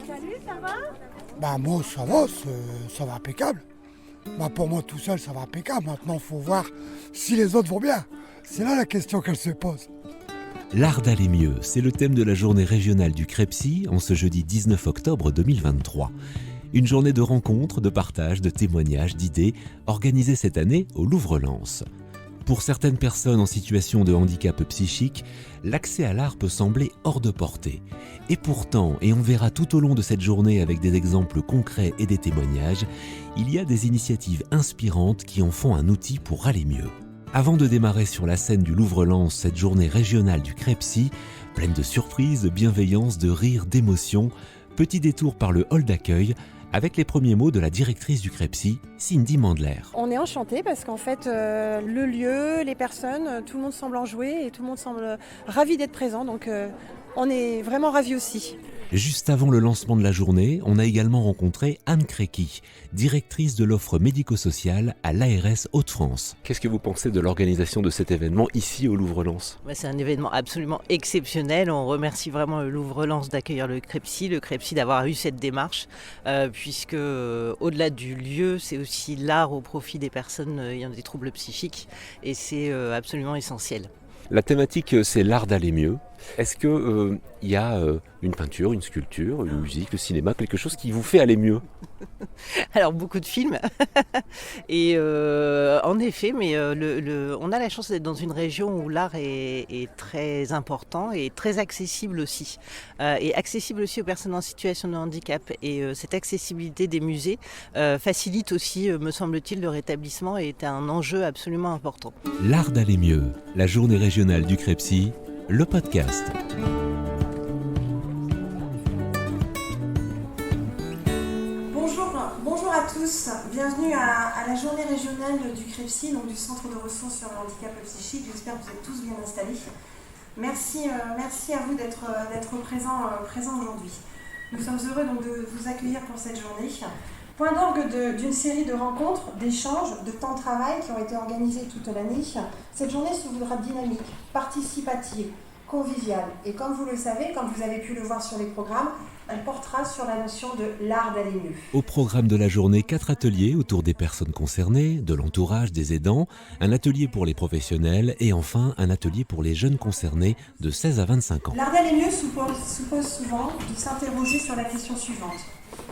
Salut, ça va? Bah moi ça va, ça va impeccable. Bah pour moi tout seul ça va impeccable. Maintenant il faut voir si les autres vont bien. C'est là la question qu'elle se pose. L'art d'aller mieux, c'est le thème de la journée régionale du CREPSI en ce jeudi 19 octobre 2023. Une journée de rencontres, de partage, de témoignages, d'idées, organisée cette année au Louvre-Lens. Pour certaines personnes en situation de handicap psychique, l'accès à l'art peut sembler hors de portée. Et pourtant, et on verra tout au long de cette journée avec des exemples concrets et des témoignages, il y a des initiatives inspirantes qui en font un outil pour aller mieux. Avant de démarrer sur la scène du Louvre-Lens cette journée régionale du CREPSI, pleine de surprises, de bienveillance, de rire, d'émotions, petit détour par le hall d'accueil avec les premiers mots de la directrice du CREPSI, Cindy Mandler. On est enchantés parce qu'en fait, le lieu, les personnes, tout le monde semble en jouer et tout le monde semble ravi d'être présent. Donc on est vraiment ravis aussi. Juste avant le lancement de la journée, on a également rencontré Anne Créqui, directrice de l'offre médico-sociale à l'ARS Hauts-de-France. Qu'est-ce que vous pensez de l'organisation de cet événement ici au Louvre-Lens ? C'est un événement absolument exceptionnel. On remercie vraiment le Louvre-Lens d'accueillir le CREPSI d'avoir eu cette démarche, puisque au-delà du lieu, c'est aussi l'art au profit des personnes ayant des troubles psychiques, et c'est absolument essentiel. La thématique, c'est l'art d'aller mieux. Est-ce qu'il y a une peinture, une sculpture, une musique, le cinéma, quelque chose qui vous fait aller mieux ? Alors beaucoup de films et en effet, mais on a la chance d'être dans une région où l'art est très important et très accessible aussi, et accessible aussi aux personnes en situation de handicap. Et cette accessibilité des musées facilite aussi, me semble-t-il, le rétablissement et est un enjeu absolument important. L'art d'aller mieux, la journée régionale du CREPSI, le podcast. Bonjour à tous, bienvenue à la journée régionale du CREPSI, donc du Centre de ressources sur le handicap psychique. J'espère que vous êtes tous bien installés. Merci à vous d'être présents aujourd'hui. Nous sommes heureux donc de vous accueillir pour cette journée. Point d'orgue d'une série de rencontres, d'échanges, de temps de travail qui ont été organisés toute l'année. Cette journée se voudra dynamique, participative, conviviale. Et comme vous le savez, comme vous avez pu le voir sur les programmes, elle portera sur la notion de l'art d'aller mieux. Au programme de la journée, 4 ateliers autour des personnes concernées, de l'entourage, des aidants, un atelier pour les professionnels et enfin un atelier pour les jeunes concernés de 16 à 25 ans. L'art d'aller mieux suppose souvent de s'interroger sur la question suivante.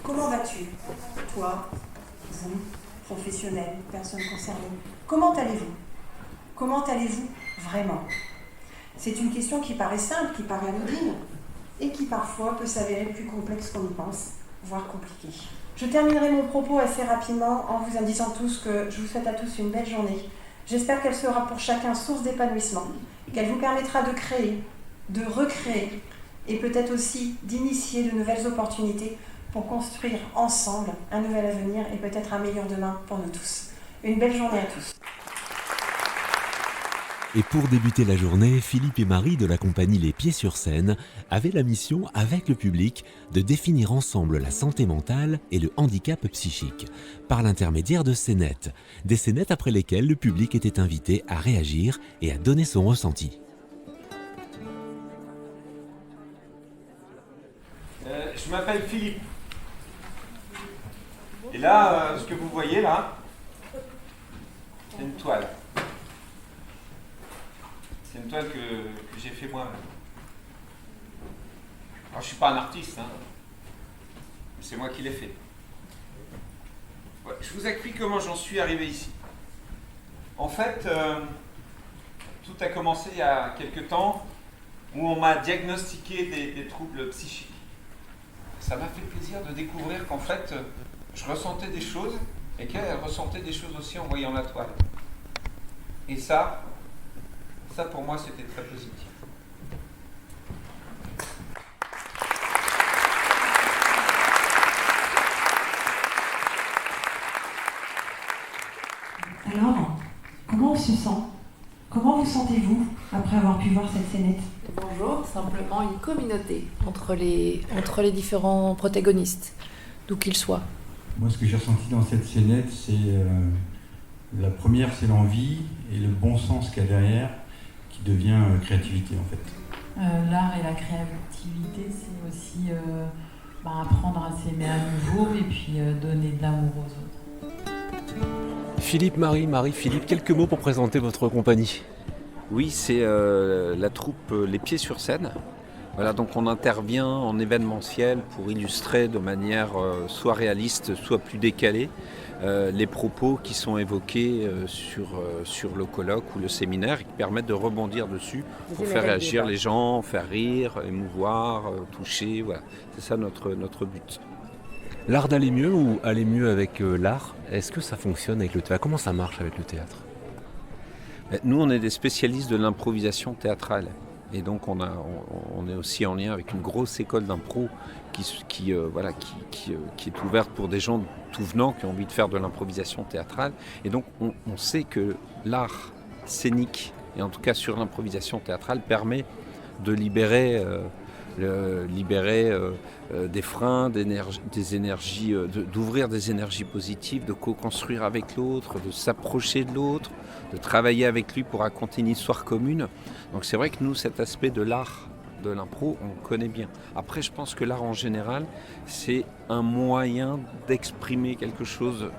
Comment vas-tu, toi, vous, professionnels, personnes concernées? Comment allez-vous? Comment allez-vous vraiment? C'est une question qui paraît simple, qui paraît anodine, et qui parfois peut s'avérer plus complexe qu'on y pense, voire compliquée. Je terminerai mon propos assez rapidement en vous disant tous que je vous souhaite à tous une belle journée. J'espère qu'elle sera pour chacun source d'épanouissement, qu'elle vous permettra de créer, de recréer, et peut-être aussi d'initier de nouvelles opportunités pour construire ensemble un nouvel avenir et peut-être un meilleur demain pour nous tous. Une belle journée à tous. Et pour débuter la journée, Philippe et Marie de la compagnie Les Pieds sur Scène avaient la mission, avec le public, de définir ensemble la santé mentale et le handicap psychique, par l'intermédiaire de scénettes. Des scénettes après lesquelles le public était invité à réagir et à donner son ressenti. Je m'appelle Philippe. Et là, ce que vous voyez là, c'est une toile. C'est une toile que j'ai fait moi-même. Alors je ne suis pas un artiste, mais c'est moi qui l'ai fait. Ouais, je vous explique comment j'en suis arrivé ici. En fait, tout a commencé il y a quelques temps où on m'a diagnostiqué des troubles psychiques. Ça m'a fait plaisir de découvrir qu'en fait, je ressentais des choses et qu'elle ressentait des choses aussi en voyant la toile. Et ça pour moi, c'était très positif. Alors, comment on se sent? Comment vous sentez-vous après avoir pu voir cette scénette? Bonjour, simplement une communauté entre les différents protagonistes, d'où qu'ils soient. Moi, ce que j'ai ressenti dans cette scénette, c'est la première, c'est l'envie et le bon sens qu'il y a derrière, qui devient créativité en fait. L'art et la créativité, c'est aussi apprendre à s'aimer à nouveau et puis donner de l'amour aux autres. Philippe, Marie, Philippe, quelques mots pour présenter votre compagnie. Oui, c'est la troupe Les Pieds sur Scène. Voilà, donc on intervient en événementiel pour illustrer de manière soit réaliste, soit plus décalée les propos qui sont évoqués sur le colloque ou le séminaire et qui permettent de rebondir dessus pour faire réagir les gens, faire rire, émouvoir, toucher. Voilà. C'est ça notre but. L'art d'aller mieux ou aller mieux avec l'art, est-ce que ça fonctionne avec le théâtre? Comment ça marche avec le théâtre? Nous, on est des spécialistes de l'improvisation théâtrale. Et donc on est aussi en lien avec une grosse école d'impro qui est ouverte pour des gens tout venant qui ont envie de faire de l'improvisation théâtrale. Et donc on sait que l'art scénique, et en tout cas sur l'improvisation théâtrale, permet de libérer des freins, des énergies, d'ouvrir des énergies positives, de co-construire avec l'autre, de s'approcher de l'autre, de travailler avec lui pour raconter une histoire commune. Donc c'est vrai que nous, cet aspect de l'art, de l'impro, on connaît bien. Après, je pense que l'art en général, c'est un moyen d'exprimer quelque chose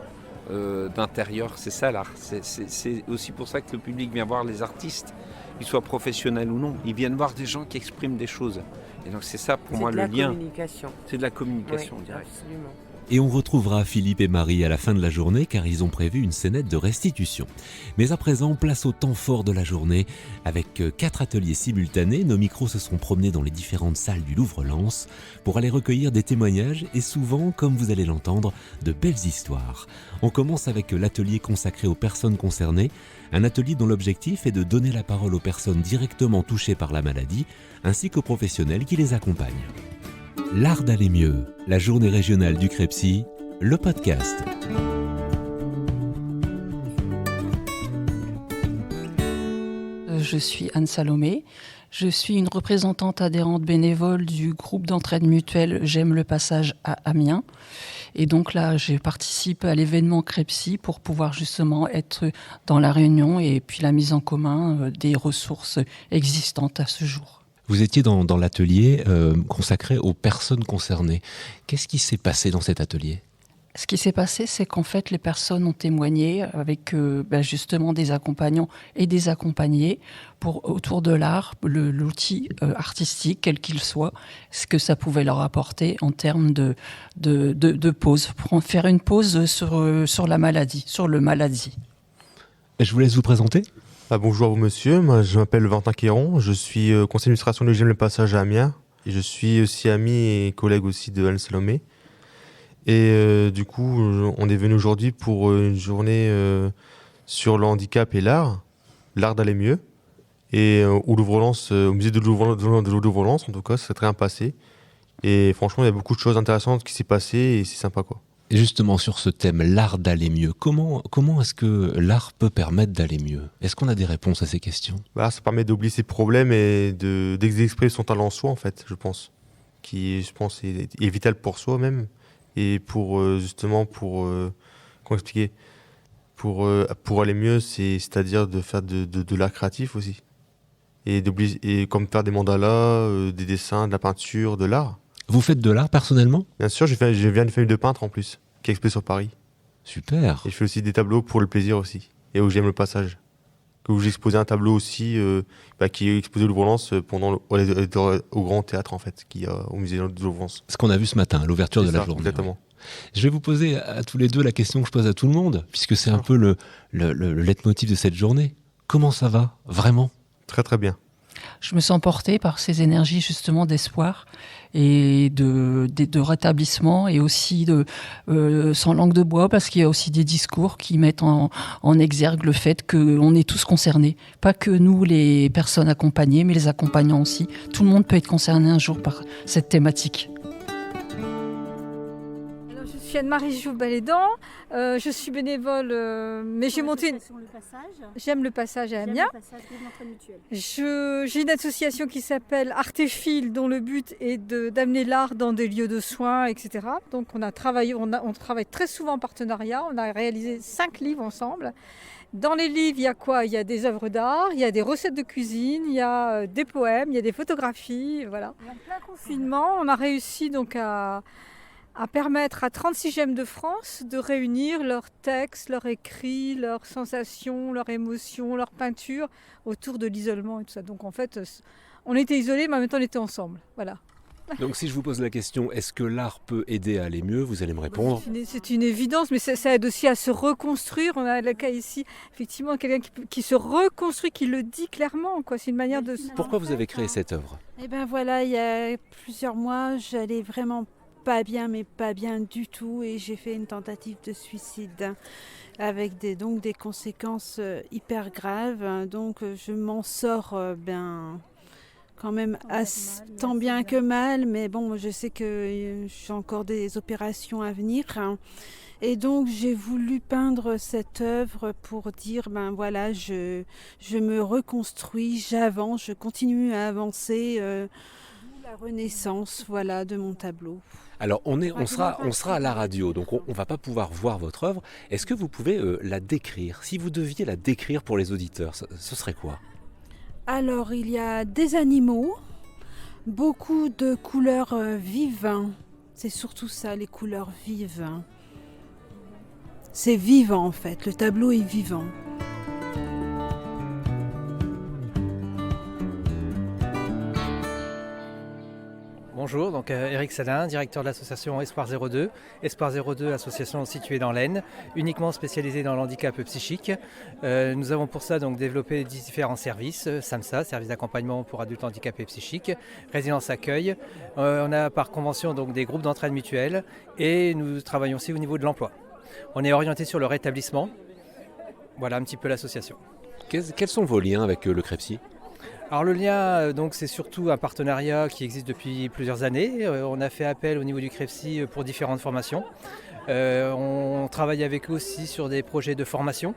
d'intérieur. C'est ça l'art. C'est aussi pour ça que le public vient voir les artistes, qu'ils soient professionnels ou non. Ils viennent voir des gens qui expriment des choses. Et donc c'est ça pour moi le lien. C'est de la communication, oui, direct. Absolument. Et on retrouvera Philippe et Marie à la fin de la journée car ils ont prévu une scénette de restitution. Mais à présent, place au temps fort de la journée. Avec 4 ateliers simultanés, nos micros se sont promenés dans les différentes salles du Louvre-Lens pour aller recueillir des témoignages et souvent, comme vous allez l'entendre, de belles histoires. On commence avec l'atelier consacré aux personnes concernées, un atelier dont l'objectif est de donner la parole aux personnes directement touchées par la maladie ainsi qu'aux professionnels qui les accompagnent. L'art d'aller mieux, la journée régionale du CREPSI, le podcast. Je suis Anne Salomé, je suis une représentante adhérente bénévole du groupe d'entraide mutuelle J'aime le passage à Amiens. Et donc là, je participe à l'événement CREPSI pour pouvoir justement être dans la réunion et puis la mise en commun des ressources existantes à ce jour. Vous étiez dans l'atelier consacré aux personnes concernées. Qu'est-ce qui s'est passé dans cet atelier ? Ce qui s'est passé, c'est qu'en fait, les personnes ont témoigné avec justement des accompagnants et des accompagnés autour de l'art, l'outil artistique, quel qu'il soit, ce que ça pouvait leur apporter en termes de pause, pour faire une pause sur la maladie, sur le maladie. Et je vous laisse vous présenter. Bonjour à vous monsieur, moi, je m'appelle Valentin Quéron, je suis conseiller d'administration de J'aime le passage à Amiens et je suis aussi ami et collègue aussi de Anne Salomé. Et du coup, on est venu aujourd'hui pour une journée sur le handicap et l'art d'aller mieux. Et au Louvre-Lens, au musée de Louvre-Lens, en tout cas, ça s'est très bien passé. Et franchement, il y a beaucoup de choses intéressantes qui s'est passé et c'est sympa quoi. Et justement sur ce thème, l'art d'aller mieux, comment est-ce que l'art peut permettre d'aller mieux ? Est-ce qu'on a des réponses à ces questions ? Ça permet d'oublier ses problèmes et d'exprimer son talent en soi, en fait, je pense. Qui, je pense, est vital pour soi-même. Et pour, justement, comment expliquer ? Pour aller mieux, c'est-à-dire de faire de l'art créatif aussi. Et comme faire des mandalas, des dessins, de la peinture, de l'art. Vous faites de l'art personnellement ? Bien sûr, je viens d'une famille de peintres en plus, qui expose sur Paris. Super. Et je fais aussi des tableaux pour le plaisir aussi, et où j'aime le passage. Où j'ai exposé un tableau aussi, qui est exposé au Louvre-Lens au Grand Théâtre en fait, qui est au musée de Louvre-Lens. Ce qu'on a vu ce matin, à l'ouverture de la journée. Exactement. Ouais. Je vais vous poser à tous les deux la question que je pose à tout le monde, puisque c'est un peu le leitmotiv de cette journée. Comment ça va, vraiment ? Très très bien. Je me sens portée par ces énergies justement d'espoir et de rétablissement et aussi sans langue de bois parce qu'il y a aussi des discours qui mettent en exergue le fait qu'on est tous concernés. Pas que nous les personnes accompagnées mais les accompagnants aussi. Tout le monde peut être concerné un jour par cette thématique. Je suis Anne-Marie Joubalédan, je suis bénévole, mais j'ai monté J'aime le passage à Amiens. J'ai une association qui s'appelle Artéphile, dont le but est d'amener l'art dans des lieux de soins, etc. Donc on travaille très souvent en partenariat, on a réalisé 5 livres ensemble. Dans les livres, il y a quoi? Il y a des œuvres d'art, il y a des recettes de cuisine, il y a des poèmes, il y a des photographies. Voilà. Et en plein confinement, on a réussi donc à permettre à 36 Gemmes de France de réunir leurs textes, leurs écrits, leurs sensations, leurs émotions, leurs peintures autour de l'isolement et tout ça. Donc en fait, on était isolés, mais en même temps on était ensemble. Voilà. Donc si je vous pose la question, est-ce que l'art peut aider à aller mieux, vous allez me répondre. C'est une évidence, mais ça aide aussi à se reconstruire. On a le cas ici, effectivement, quelqu'un qui se reconstruit, qui le dit clairement, quoi. C'est une manière de... Pourquoi vous avez créé cette œuvre? Eh bien voilà, il y a plusieurs mois, j'allais vraiment pas bien, mais pas bien du tout, et j'ai fait une tentative de suicide avec des conséquences hyper graves. Donc je m'en sors quand même tant bien que mal, mais bon, je sais que j'ai encore des opérations à venir. Et donc j'ai voulu peindre cette œuvre pour dire, voilà, je me reconstruis, j'avance, je continue à avancer, la renaissance, voilà, de mon tableau. Alors on sera à la radio, donc on va pas pouvoir voir votre œuvre. Est-ce que vous pouvez la décrire? Si vous deviez la décrire pour les auditeurs, ce serait quoi? Alors il y a des animaux, beaucoup de couleurs vives. C'est surtout ça, les couleurs vives. C'est vivant en fait, le tableau est vivant. Bonjour, donc Eric Salin, directeur de l'association Espoir 02. Espoir 02, association située dans l'Aisne, uniquement spécialisée dans l'handicap psychique. Nous avons pour ça donc développé différents services, SAMSA, service d'accompagnement pour adultes handicapés psychiques, résidence accueil. On a par convention donc des groupes d'entraide mutuelle et nous travaillons aussi au niveau de l'emploi. On est orienté sur le rétablissement. Voilà un petit peu l'association. Quels sont vos liens avec le CREPSI ? Alors le lien, donc, c'est surtout un partenariat qui existe depuis plusieurs années. On a fait appel au niveau du CREPSI pour différentes formations. On travaille avec eux aussi sur des projets de formation,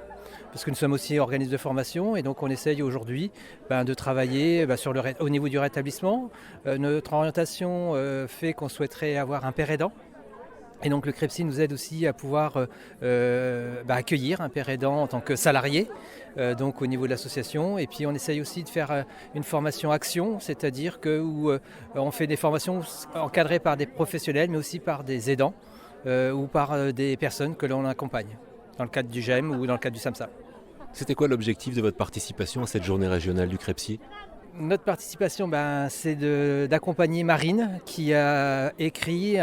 parce que nous sommes aussi organismes de formation, et donc on essaye aujourd'hui de travailler au niveau du rétablissement. Notre orientation fait qu'on souhaiterait avoir un père aidant. Et donc le CREPSI nous aide aussi à pouvoir accueillir un père aidant en tant que salarié, donc au niveau de l'association. Et puis on essaye aussi de faire une formation action, c'est-à-dire où on fait des formations encadrées par des professionnels, mais aussi par des aidants ou par des personnes que l'on accompagne, dans le cadre du GEM ou dans le cadre du SAMSA. C'était quoi l'objectif de votre participation à cette journée régionale du CREPSI ? Notre participation, c'est d'accompagner Marine qui a écrit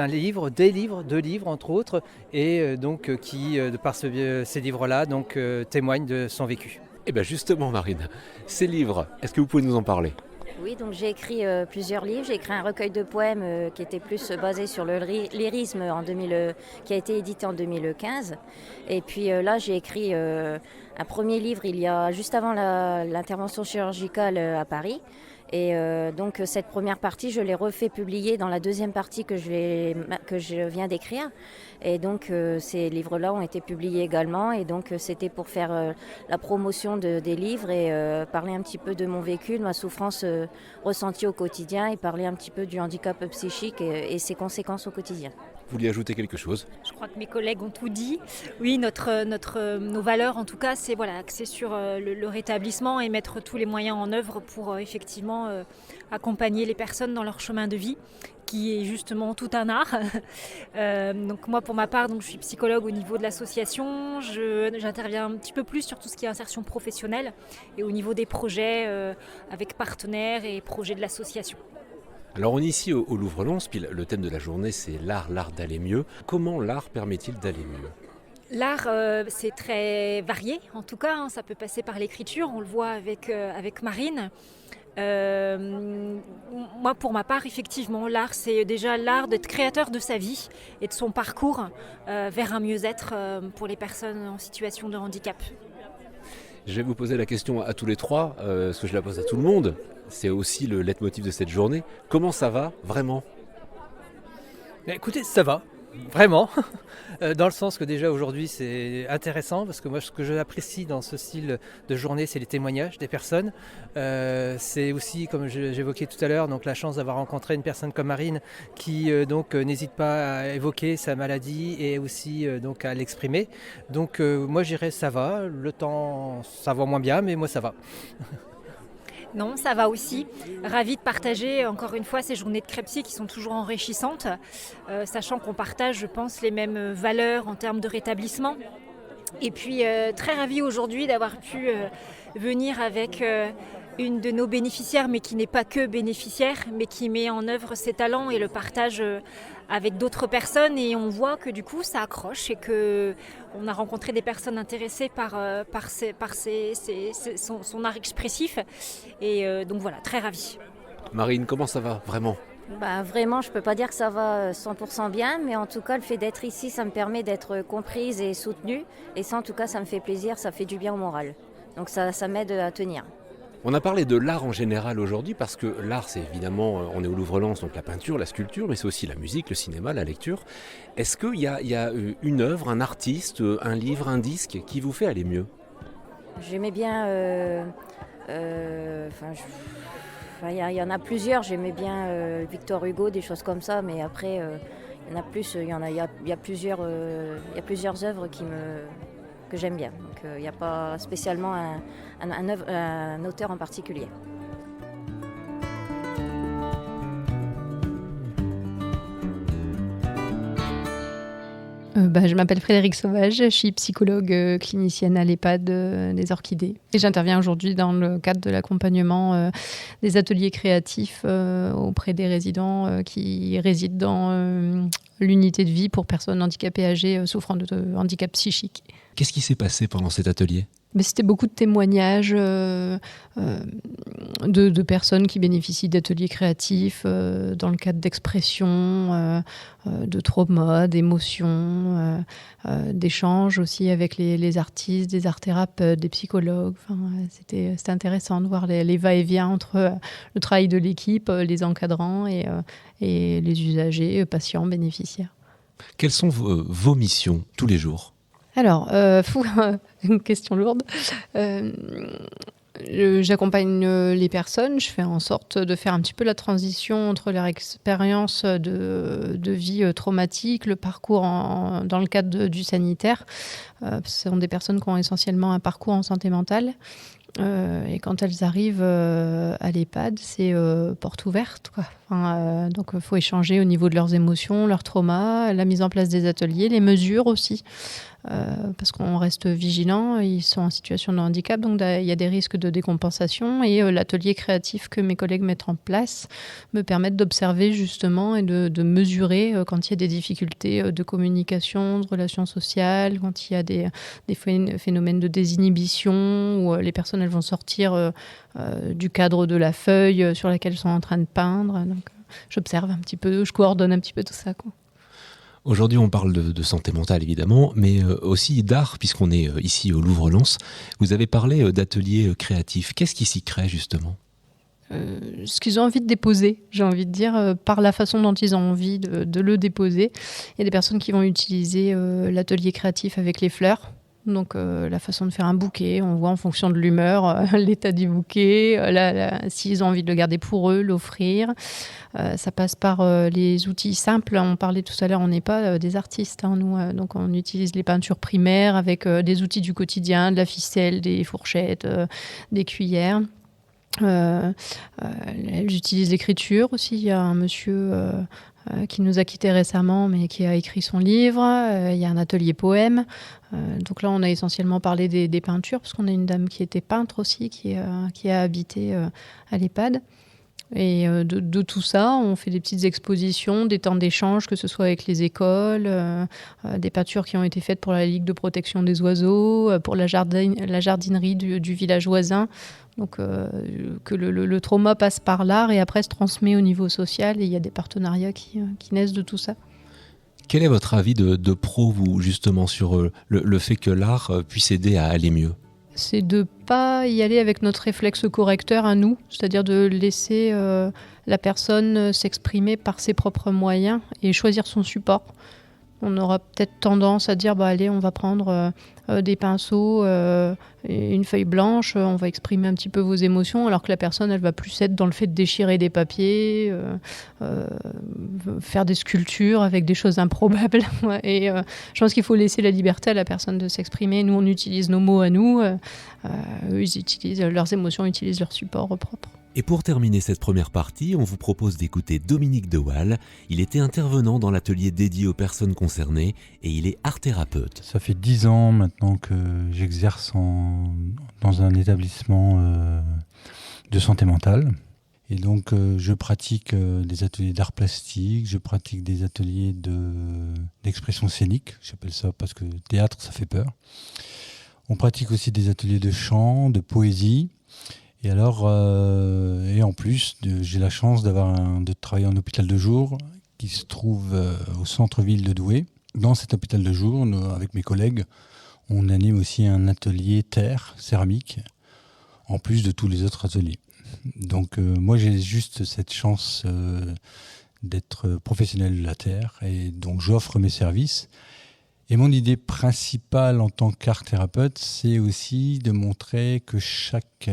deux livres entre autres, et donc qui, par ces livres-là, témoigne de son vécu. Et bien justement Marine, ces livres, est-ce que vous pouvez nous en parler ? Oui, donc j'ai écrit plusieurs livres. J'ai écrit un recueil de poèmes qui était plus basé sur le lyrisme qui a été édité en 2015. Et puis là, j'ai écrit un premier livre juste avant l'intervention chirurgicale à Paris. Et donc cette première partie, je l'ai refait publier dans la deuxième partie que je viens d'écrire. Et donc ces livres-là ont été publiés également. Et donc c'était pour faire la promotion des livres et parler un petit peu de mon vécu, de ma souffrance ressentie au quotidien, et parler un petit peu du handicap psychique et ses conséquences au quotidien. Vous voulez ajouter quelque chose ? Je crois que mes collègues ont tout dit. Oui, nos valeurs, en tout cas, c'est axé sur le rétablissement et mettre tous les moyens en œuvre pour effectivement accompagner les personnes dans leur chemin de vie, qui est justement tout un art. Donc moi, pour ma part, je suis psychologue au niveau de l'association. J'interviens un petit peu plus sur tout ce qui est insertion professionnelle et au niveau des projets avec partenaires et projets de l'association. Alors on est ici au Louvre-Lens, puis le thème de la journée c'est l'art d'aller mieux. Comment l'art permet-il d'aller mieux ? L'art, c'est très varié, en tout cas, ça peut passer par l'écriture, on le voit avec Marine. Moi, pour ma part, effectivement, l'art, c'est déjà l'art d'être créateur de sa vie et de son parcours vers un mieux-être pour les personnes en situation de handicap. Je vais vous poser la question à tous les trois, parce que je la pose à tout le monde. C'est aussi le leitmotiv de cette journée. Comment ça va, vraiment ? Écoutez, ça va. vraiment. Dans le sens que déjà aujourd'hui c'est intéressant parce que moi ce que j'apprécie dans ce style de journée c'est les témoignages des personnes. C'est aussi comme j'évoquais tout à l'heure donc la chance d'avoir rencontré une personne comme Marine qui n'hésite pas à évoquer sa maladie et aussi donc à l'exprimer. Donc moi je dirais ça va, le temps ça va moins bien mais moi ça va. Non, ça va aussi. Ravie de partager encore une fois ces journées de Crêpsy qui sont toujours enrichissantes, sachant qu'on partage, je pense, les mêmes valeurs en termes de rétablissement. Et puis très ravie aujourd'hui d'avoir pu venir avec une de nos bénéficiaires, mais qui n'est pas que bénéficiaire, mais qui met en œuvre ses talents et le partage avec d'autres personnes. Et on voit que du coup ça accroche et qu'on a rencontré des personnes intéressées par son art expressif. Et donc voilà, très ravie. Marine, comment ça va vraiment ? Vraiment, je ne peux pas dire que ça va 100% bien, mais en tout cas, le fait d'être ici, ça me permet d'être comprise et soutenue. Et ça, en tout cas, ça me fait plaisir, ça fait du bien au moral. Donc ça m'aide à tenir. On a parlé de l'art en général aujourd'hui parce que l'art, c'est évidemment, on est au Louvre-Lens, donc la peinture, la sculpture, mais c'est aussi la musique, le cinéma, la lecture. Est-ce qu'il y a une œuvre, un artiste, un livre, un disque qui vous fait aller mieux ? J'aimais bien... il y en a plusieurs, j'aimais bien Victor Hugo, des choses comme ça, mais après, il y en a plus, il y a plusieurs œuvres que j'aime bien. Donc il n'y a pas spécialement un auteur en particulier. Je m'appelle Frédérique Sauvage, je suis psychologue clinicienne à l'EHPAD des Orchidées. Et j'interviens aujourd'hui dans le cadre de l'accompagnement des ateliers créatifs auprès des résidents qui résident dans l'unité de vie pour personnes handicapées âgées souffrant de handicap psychique. Qu'est-ce qui s'est passé pendant cet atelier ? C'était beaucoup de témoignages de personnes qui bénéficient d'ateliers créatifs dans le cadre d'expression, de trauma, d'émotions, d'échanges aussi avec les artistes, des art-thérapeutes, des psychologues. C'était intéressant de voir les va-et-vient entre le travail de l'équipe, les encadrants et les usagers, patients, bénéficiaires. Quelles sont vos missions tous les jours ? Alors, une question lourde. J'accompagne les personnes, je fais en sorte de faire un petit peu la transition entre leur expérience de vie traumatique, le parcours dans le cadre du sanitaire. Ce sont des personnes qui ont essentiellement un parcours en santé mentale. Et quand elles arrivent à l'EHPAD, c'est porte ouverte, quoi. Donc il faut échanger au niveau de leurs émotions, leurs traumas, la mise en place des ateliers, les mesures aussi, parce qu'on reste vigilant, ils sont en situation de handicap, donc il y a des risques de décompensation, et l'atelier créatif que mes collègues mettent en place me permettent d'observer justement et de mesurer quand il y a des difficultés de communication, de relations sociales, quand il y a des phénomènes de désinhibition, où les personnes elles vont sortir du cadre de la feuille sur laquelle elles sont en train de peindre. Donc, j'observe un petit peu, je coordonne un petit peu tout ça, quoi. Aujourd'hui, on parle de santé mentale, évidemment, mais aussi d'art, puisqu'on est ici au Louvre-Lens. Vous avez parlé d'ateliers créatifs. Qu'est-ce qui s'y crée, justement ? Ce qu'ils ont envie de déposer, j'ai envie de dire, par la façon dont ils ont envie de le déposer. Il y a des personnes qui vont utiliser l'atelier créatif avec les fleurs. Donc la façon de faire un bouquet, on voit en fonction de l'humeur, l'état du bouquet, s'ils ont envie de le garder pour eux, l'offrir. Ça passe par les outils simples. On parlait tout à l'heure, on n'est pas des artistes, nous. Donc on utilise les peintures primaires avec des outils du quotidien, de la ficelle, des fourchettes, des cuillères. Elles utilisent l'écriture aussi. Il y a un monsieur qui nous a quittés récemment, mais qui a écrit son livre. Il y a un atelier poème. Donc là, on a essentiellement parlé des peintures, parce qu'on a une dame qui était peintre aussi, qui a habité à l'EHPAD. Et de tout ça, on fait des petites expositions, des temps d'échange, que ce soit avec les écoles, des peintures qui ont été faites pour la Ligue de protection des oiseaux, pour la jardinerie du village voisin. Donc que le trauma passe par l'art et après se transmet au niveau social, et il y a des partenariats qui naissent de tout ça. Quel est votre avis de pro, vous, justement, sur le fait que l'art puisse aider à aller mieux ? C'est de ne pas y aller avec notre réflexe correcteur à nous, c'est-à-dire de laisser la personne s'exprimer par ses propres moyens et choisir son support. On aura peut-être tendance à dire allez, on va prendre des pinceaux, une feuille blanche, on va exprimer un petit peu vos émotions, alors que la personne, elle va plus être dans le fait de déchirer des papiers, faire des sculptures avec des choses improbables. Et je pense qu'il faut laisser la liberté à la personne de s'exprimer. Nous, on utilise nos mots à nous, eux, ils utilisent leurs émotions, utilisent leur support propre. Et pour terminer cette première partie, on vous propose d'écouter Dominique De Waal. Il était intervenant dans l'atelier dédié aux personnes concernées et il est art-thérapeute. Ça fait 10 ans maintenant que j'exerce dans un établissement de santé mentale. Et donc je pratique des ateliers d'art plastique, je pratique des ateliers d'expression scénique, j'appelle ça parce que théâtre ça fait peur. On pratique aussi des ateliers de chant, de poésie. Et alors, et en plus, j'ai la chance de travailler en hôpital de jour qui se trouve au centre-ville de Douai. Dans cet hôpital de jour, nous, avec mes collègues, on anime aussi un atelier terre, céramique, en plus de tous les autres ateliers. Donc moi, j'ai juste cette chance d'être professionnel de la terre et donc j'offre mes services. Et mon idée principale en tant qu'art-thérapeute, c'est aussi de montrer que chaque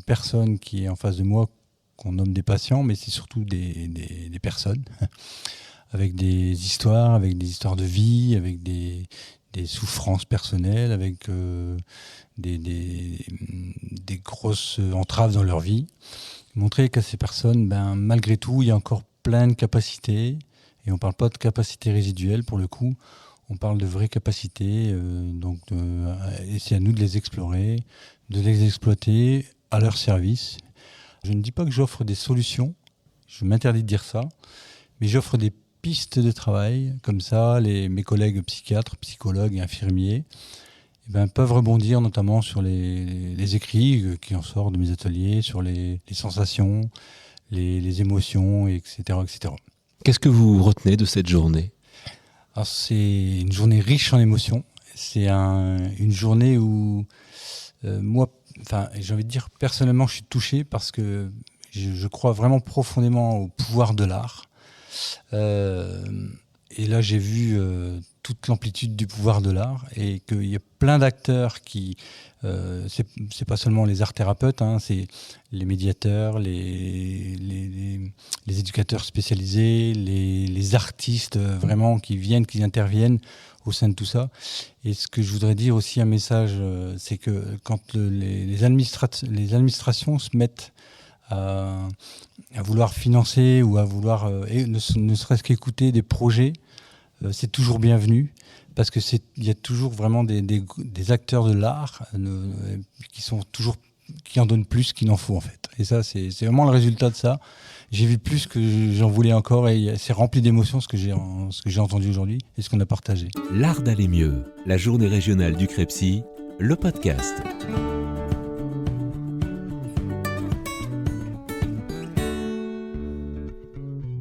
personne qui est en face de moi, qu'on nomme des patients, mais c'est surtout des personnes, avec des histoires de vie, avec des souffrances personnelles, avec des grosses entraves dans leur vie. Montrer qu'à ces personnes, malgré tout, il y a encore plein de capacités, et on ne parle pas de capacités résiduelles pour le coup. On parle de vraies capacités, et c'est à nous de les explorer, de les exploiter à leur service. Je ne dis pas que j'offre des solutions, je m'interdis de dire ça, mais j'offre des pistes de travail, comme ça mes collègues psychiatres, psychologues et infirmiers peuvent rebondir notamment sur les écrits qui en sortent de mes ateliers, sur les sensations, les émotions, etc., etc. Qu'est-ce que vous retenez de cette journée ? Alors, c'est une journée riche en émotions. C'est une journée où moi, j'ai envie de dire personnellement, je suis touché parce que je crois vraiment profondément au pouvoir de l'art. Et là, j'ai vu toute l'amplitude du pouvoir de l'art et qu'il y a plein d'acteurs qui... c'est pas seulement les art-thérapeutes, c'est les médiateurs, les éducateurs spécialisés, les artistes vraiment qui viennent, qui interviennent au sein de tout ça. Et ce que je voudrais dire aussi, un message, c'est que quand les administrations se mettent à vouloir financer ou à vouloir, ne serait-ce qu'écouter des projets, c'est toujours bienvenu. Parce que il y a toujours vraiment des acteurs de l'art qui en donnent plus qu'il n'en faut en fait. Et ça, c'est vraiment le résultat de ça. J'ai vu plus que j'en voulais encore et c'est rempli d'émotions ce que j'ai entendu aujourd'hui et ce qu'on a partagé. L'art d'aller mieux, la journée régionale du Crepsy, le podcast.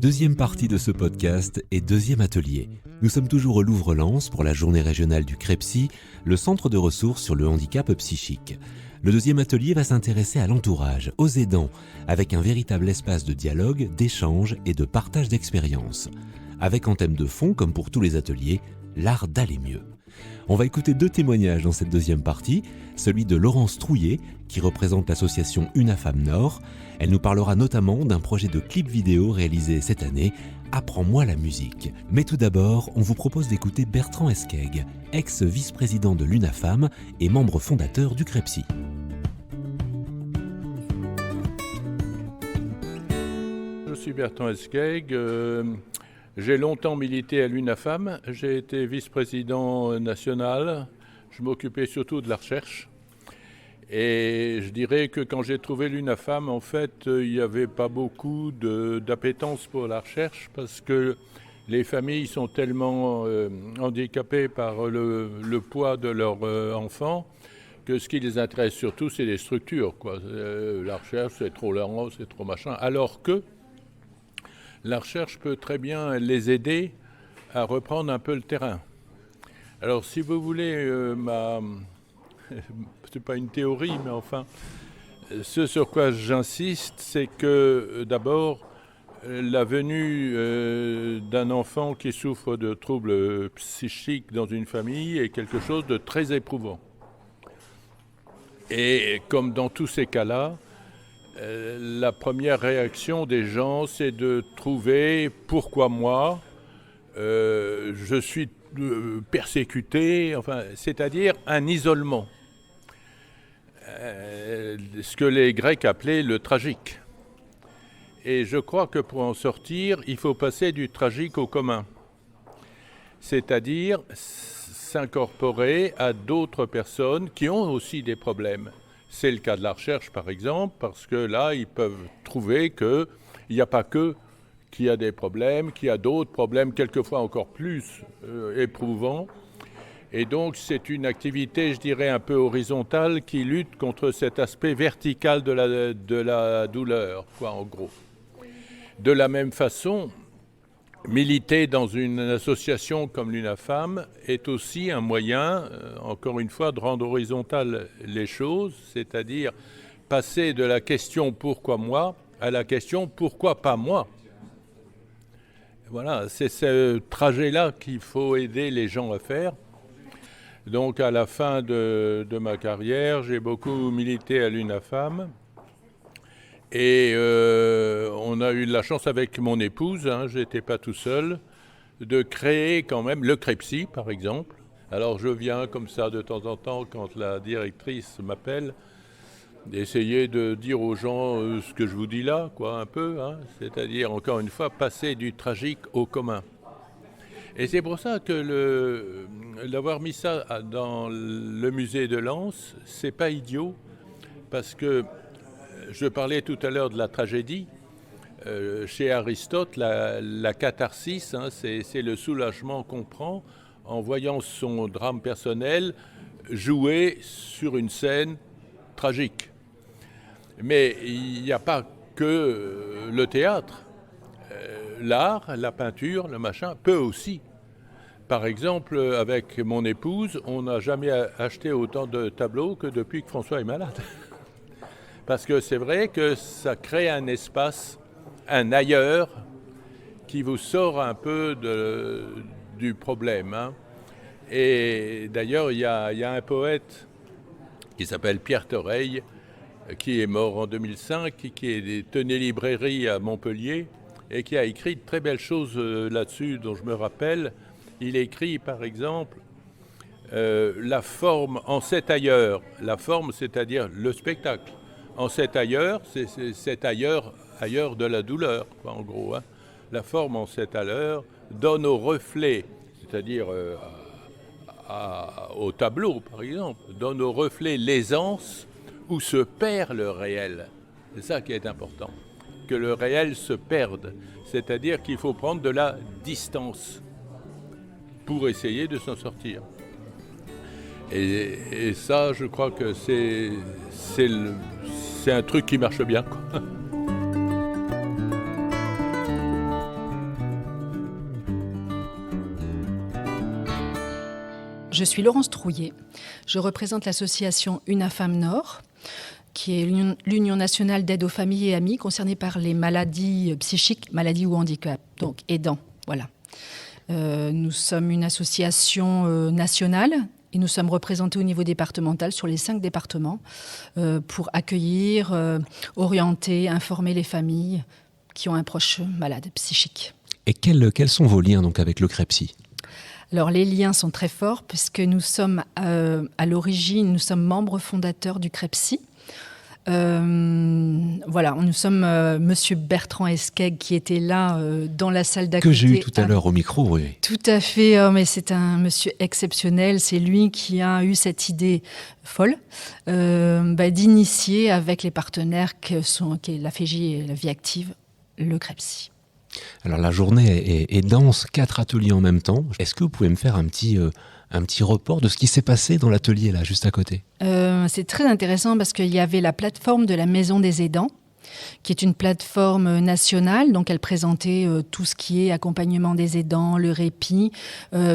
Deuxième partie de ce podcast et deuxième atelier. Nous sommes toujours au Louvre-Lens pour la journée régionale du Crepsy, le centre de ressources sur le handicap psychique. Le deuxième atelier va s'intéresser à l'entourage, aux aidants, avec un véritable espace de dialogue, d'échange et de partage d'expériences. Avec en thème de fond, comme pour tous les ateliers, l'art d'aller mieux. On va écouter 2 témoignages dans cette deuxième partie, celui de Laurence Trouillet, qui représente l'association Unafam Nord. Elle nous parlera notamment d'un projet de clip vidéo réalisé cette année, Apprends-moi la musique. Mais tout d'abord, on vous propose d'écouter Bertrand Esquègue, ex-vice-président de l'Unafam et membre fondateur du Crepsy. Je suis Bertrand Esquègue. J'ai longtemps milité à l'Unafam. J'ai été vice-président national. Je m'occupais surtout de la recherche. Et je dirais que quand j'ai trouvé l'Unafam, en fait, il n'y avait pas beaucoup d'appétence pour la recherche parce que les familles sont tellement handicapées par le poids de leurs enfants que ce qui les intéresse surtout, c'est les structures, quoi. La recherche, c'est trop lent, c'est trop machin. Alors que la recherche peut très bien les aider à reprendre un peu le terrain. Alors, si vous voulez, c'est pas une théorie, mais enfin, ce sur quoi j'insiste, c'est que d'abord, la venue d'un enfant qui souffre de troubles psychiques dans une famille est quelque chose de très éprouvant. Et comme dans tous ces cas-là, la première réaction des gens, c'est de trouver pourquoi moi, je suis persécuté, enfin, c'est-à-dire un isolement. Ce que les Grecs appelaient le tragique. Et je crois que pour en sortir, il faut passer du tragique au commun. C'est-à-dire s'incorporer à d'autres personnes qui ont aussi des problèmes. C'est le cas de la recherche, par exemple, parce que là, ils peuvent trouver qu'il n'y a pas que qu'il y a des problèmes, qu'il y a d'autres problèmes, quelquefois encore plus éprouvants. Et donc, c'est une activité, je dirais, un peu horizontale qui lutte contre cet aspect vertical de la douleur, quoi, en gros. De la même façon, militer dans une association comme l'UNAFAM est aussi un moyen, encore une fois, de rendre horizontales les choses, c'est-à-dire passer de la question « pourquoi moi » à la question « pourquoi pas moi ?» Voilà, c'est ce trajet-là qu'il faut aider les gens à faire. Donc à la fin de ma carrière, j'ai beaucoup milité à l'UNAFAM. Et on a eu de la chance avec mon épouse, je n'étais pas tout seul, de créer quand même le CREPSI, par exemple. Alors je viens comme ça de temps en temps, quand la directrice m'appelle, d'essayer de dire aux gens ce que je vous dis là, quoi, un peu. C'est-à-dire, encore une fois, passer du tragique au commun. Et c'est pour ça que d'avoir mis ça dans le musée de Lens, c'est pas idiot, parce que je parlais tout à l'heure de la tragédie. Chez Aristote, la catharsis, c'est le soulagement qu'on prend en voyant son drame personnel joué sur une scène tragique. Mais il n'y a pas que le théâtre. L'art, la peinture, le machin, peut aussi. Par exemple, avec mon épouse, on n'a jamais acheté autant de tableaux que depuis que François est malade. Parce que c'est vrai que ça crée un espace, un ailleurs, qui vous sort un peu du problème. Et d'ailleurs, il y a un poète qui s'appelle Pierre Thoreil, qui est mort en 2005, qui tenait librairie à Montpellier, et qui a écrit de très belles choses là-dessus, dont je me rappelle. Il écrit, par exemple, la forme en cet ailleurs. La forme, c'est-à-dire le spectacle. En cet ailleurs, c'est ailleurs de la douleur, quoi, en gros. La forme en cet ailleurs donne au reflet, c'est-à-dire au tableau, par exemple, donne au reflet l'aisance où se perd le réel. C'est ça qui est important, que le réel se perde. C'est-à-dire qu'il faut prendre de la distance pour essayer de s'en sortir. Et ça, je crois que c'est un truc qui marche bien, quoi. Je suis Laurence Trouillet. Je représente l'association UNAFAM Nord, qui est l'Union nationale d'aide aux familles et amis concernées par les maladies psychiques, maladies ou handicaps, donc aidants. Voilà. Nous sommes une association nationale et nous sommes représentés au niveau départemental sur les 5 départements pour accueillir, orienter, informer les familles qui ont un proche malade psychique. Et quels sont vos liens donc avec le CREPSI ? Alors les liens sont très forts puisque nous sommes à l'origine, nous sommes membres fondateurs du CREPSI. Voilà, nous sommes Monsieur Bertrand Esqueg qui était là dans la salle d'accueil. Que j'ai eu tout à l'heure au micro, oui. Tout à fait, mais c'est un monsieur exceptionnel. C'est lui qui a eu cette idée folle d'initier avec les partenaires qui est la FEJ et la Vie Active, le CREPSI. Alors la journée est dense, 4 ateliers en même temps. Est-ce que vous pouvez me faire un petit report de ce qui s'est passé dans l'atelier là, juste à côté ? C'est très intéressant parce qu'il y avait la plateforme de la Maison des Aidants, qui est une plateforme nationale. Donc elle présentait tout ce qui est accompagnement des aidants, le répit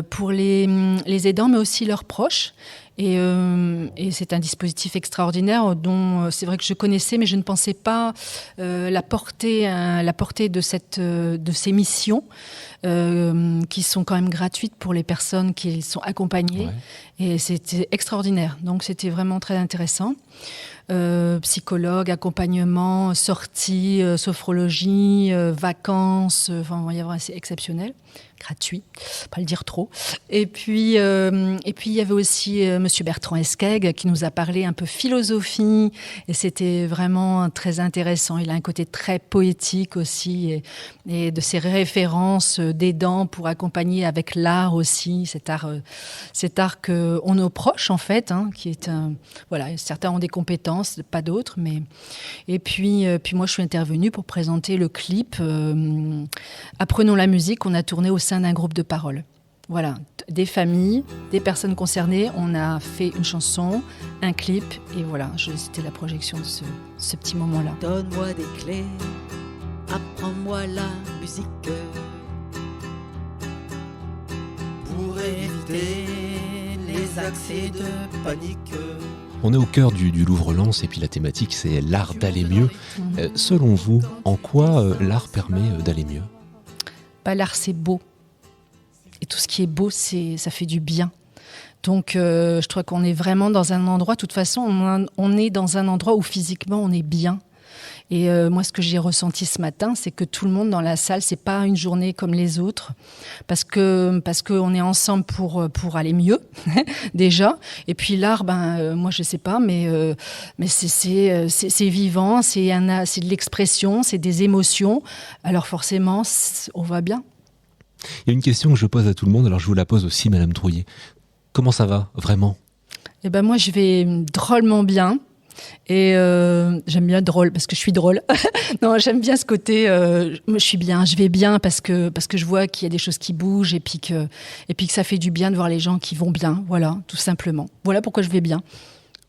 pour les aidants, mais aussi leurs proches. Et c'est un dispositif extraordinaire dont c'est vrai que je connaissais, mais je ne pensais pas la portée de ces missions qui sont quand même gratuites pour les personnes qui sont accompagnées. Ouais. Et c'était extraordinaire. Donc c'était vraiment très intéressant. Psychologue, accompagnement, sortie, sophrologie, vacances, enfin, on va y avoir, c'est exceptionnel, gratuit, pas le dire trop. Et puis il y avait aussi Monsieur Bertrand Esquègue qui nous a parlé un peu philosophie, et c'était vraiment très intéressant. Il a un côté très poétique aussi, et de ses références d'aidants pour accompagner avec l'art aussi, cet art qu'on nos proches en fait, hein, qui est voilà, certains ont des compétences, pas d'autres, mais et puis moi je suis intervenue pour présenter le clip Apprenons la musique qu'on a tourné au sein d'un groupe de parole. Voilà, des familles, des personnes concernées, on a fait une chanson, un clip, et voilà, c'était la projection de ce petit moment-là. Donne-moi des clés, apprends-moi la musique pour éviter les accès de panique. On est au cœur du Louvre-Lens et puis la thématique c'est l'art d'aller mieux. Selon vous, en quoi l'art permet d'aller mieux ? L'art c'est beau. Et tout ce qui est beau, ça fait du bien. Donc je trouve qu'on est vraiment dans un endroit, de toute façon on est dans un endroit où physiquement on est bien. Et moi, ce que j'ai ressenti ce matin, c'est que tout le monde dans la salle, c'est pas une journée comme les autres, parce qu'on est ensemble pour aller mieux déjà. Et puis l'art, moi je sais pas, mais c'est vivant, c'est de l'expression, c'est des émotions. Alors forcément, on va bien. Il y a une question que je pose à tout le monde, alors je vous la pose aussi, Madame Trouillet. Comment ça va, vraiment ? Eh ben moi, je vais drôlement bien. Et j'aime bien drôle parce que je suis drôle. Non, j'aime bien ce côté. Je suis bien, je vais bien parce que je vois qu'il y a des choses qui bougent et puis que ça fait du bien de voir les gens qui vont bien. Voilà, tout simplement. Voilà pourquoi je vais bien.